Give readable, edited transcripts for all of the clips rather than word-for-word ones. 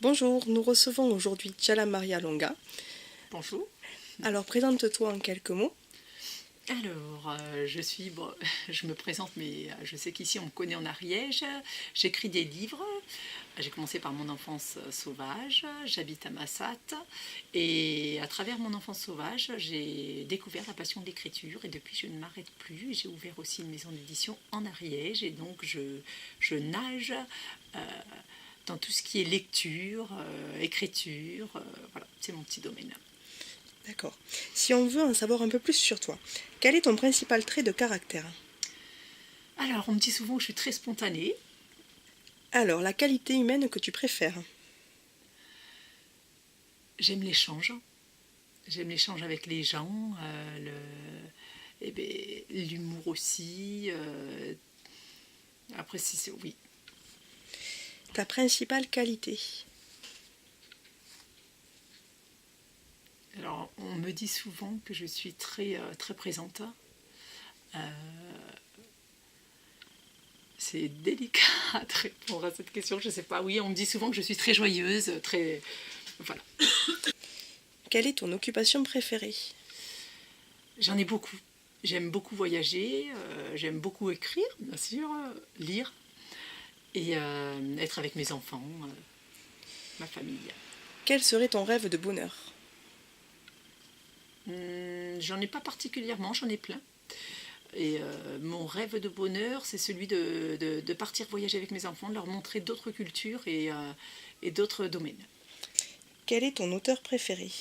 Bonjour, nous recevons aujourd'hui Tchala Maria Longa. Bonjour. Alors présente-toi en quelques mots. Alors, je me présente, mais je sais qu'ici on me connaît en Ariège. J'écris des livres. J'ai commencé par mon enfance sauvage. J'habite à Massat. Et à travers mon enfance sauvage, j'ai découvert la passion de l'écriture. Et depuis, je ne m'arrête plus. J'ai ouvert aussi une maison d'édition en Ariège. Et donc, je nage dans tout ce qui est lecture, écriture. Voilà, c'est mon petit domaine. D'accord. Si on veut en savoir un peu plus sur toi, quel est ton principal trait de caractère? Alors, on me dit souvent que je suis très spontanée. Alors, la qualité humaine que tu préfères? J'aime l'échange. J'aime l'échange avec les gens, l'humour aussi. Après, oui. Ta principale qualité? Alors, on me dit souvent que je suis très, très présente. C'est délicat de répondre à cette question, je ne sais pas. Oui, on me dit souvent que je suis très joyeuse, très... Voilà. Quelle est ton occupation préférée? J'en ai beaucoup. J'aime beaucoup voyager, j'aime beaucoup écrire, bien sûr, lire, et être avec mes enfants, ma famille. Quel serait ton rêve de bonheur? J'en ai pas particulièrement, j'en ai plein. Et mon rêve de bonheur, c'est celui de partir voyager avec mes enfants, de leur montrer d'autres cultures et d'autres domaines. Quel est ton auteur préféré?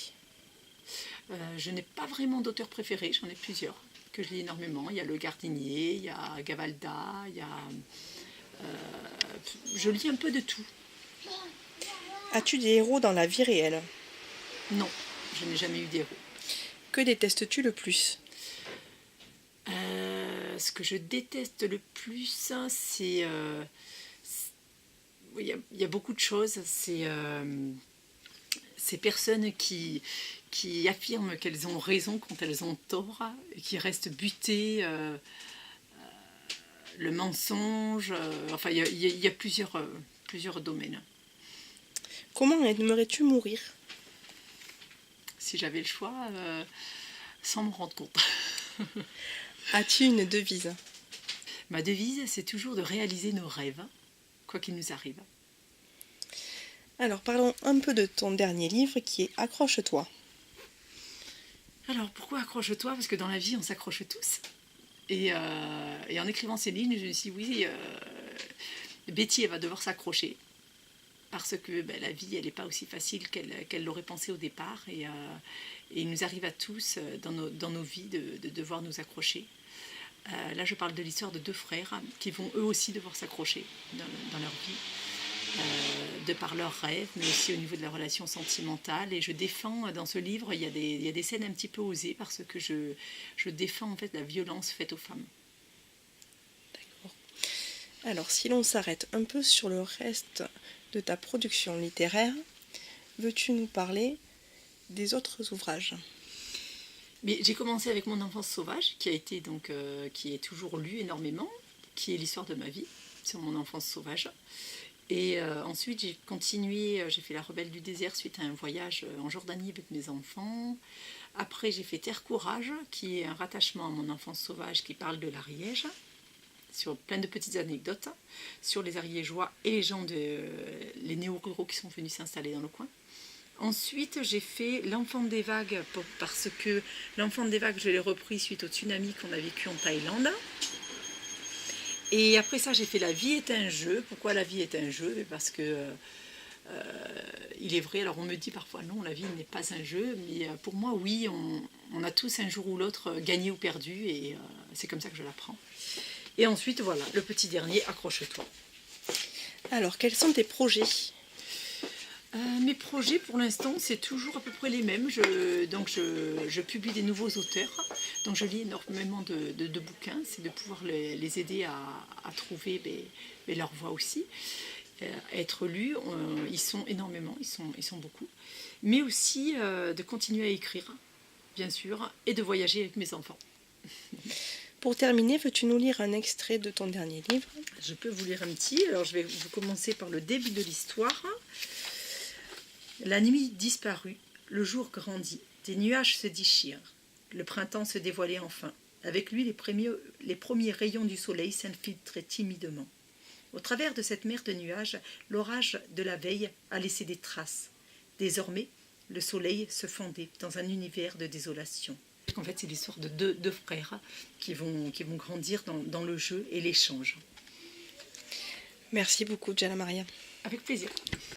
Je n'ai pas vraiment d'auteur préféré, j'en ai plusieurs que je lis énormément. Il y a Le Gardinier, il y a Gavalda, je lis un peu de tout. As-tu des héros dans la vie réelle? Non, je n'ai jamais eu d'héros. Que détestes-tu le plus? Ce que je déteste le plus, c'est... il y a beaucoup de choses. C'est ces personnes qui affirment qu'elles ont raison quand elles ont tort et qui restent butées, le mensonge. Enfin, il y a plusieurs domaines. Comment aimerais-tu mourir? Si j'avais le choix, sans me rendre compte. As-tu une devise? Ma devise, c'est toujours de réaliser nos rêves, quoi qu'il nous arrive. Alors parlons un peu de ton dernier livre qui est Accroche-toi. Alors pourquoi accroche-toi? Parce que dans la vie, on s'accroche tous. Et en écrivant ces lignes, je me suis dit oui, Betty, elle va devoir s'accrocher. Parce que la vie, elle n'est pas aussi facile qu'elle l'aurait pensé au départ. Et il nous arrive à tous, dans nos vies, de devoir nous accrocher. Là, je parle de l'histoire de deux frères qui vont eux aussi devoir s'accrocher dans leur vie, de par leurs rêves, mais aussi au niveau de la relation sentimentale. Et je défends, dans ce livre, il y a des scènes un petit peu osées parce que je défends en fait la violence faite aux femmes. D'accord. Alors, si l'on s'arrête un peu sur le reste de ta production littéraire, veux-tu nous parler des autres ouvrages? Mais j'ai commencé avec Mon enfance sauvage, qui a été donc, qui est toujours lu énormément, qui est l'histoire de ma vie sur mon enfance sauvage. Et ensuite j'ai continué, j'ai fait La Rebelle du désert suite à un voyage en Jordanie avec mes enfants. Après j'ai fait Terre Courage, qui est un rattachement à mon enfance sauvage, qui parle de l'Ariège, sur plein de petites anecdotes sur les Ariégeois et les gens, les néo-ruraux qui sont venus s'installer dans le coin. Ensuite, j'ai fait L'Enfant des vagues, parce que L'Enfant des vagues, je l'ai repris suite au tsunami qu'on a vécu en Thaïlande. Et après ça, j'ai fait La vie est un jeu. Pourquoi la vie est un jeu? Parce que il est vrai, alors on me dit parfois non, la vie n'est pas un jeu, mais pour moi, oui, on a tous un jour ou l'autre gagné ou perdu, et c'est comme ça que je l'apprends. Et ensuite, voilà, le petit dernier, Accroche-toi. Alors, quels sont tes projets? Mes projets, pour l'instant, c'est toujours à peu près les mêmes. Je publie des nouveaux auteurs. Donc, je lis énormément de bouquins. C'est de pouvoir les aider à trouver leur voix aussi, à être lus. Ils sont énormément, ils sont beaucoup. Mais aussi de continuer à écrire, bien sûr, et de voyager avec mes enfants. Pour terminer, veux-tu nous lire un extrait de ton dernier livre? Je peux vous lire un petit. Alors, je vais vous commencer par le début de l'histoire. La nuit disparut, le jour grandit, des nuages se déchirent. Le printemps se dévoilait enfin. Avec lui, les premiers rayons du soleil s'infiltraient timidement. Au travers de cette mer de nuages, l'orage de la veille a laissé des traces. Désormais, le soleil se fondait dans un univers de désolation. En fait, c'est l'histoire de deux frères qui vont grandir dans le jeu et l'échange. Merci beaucoup, Gianna Maria. Avec plaisir.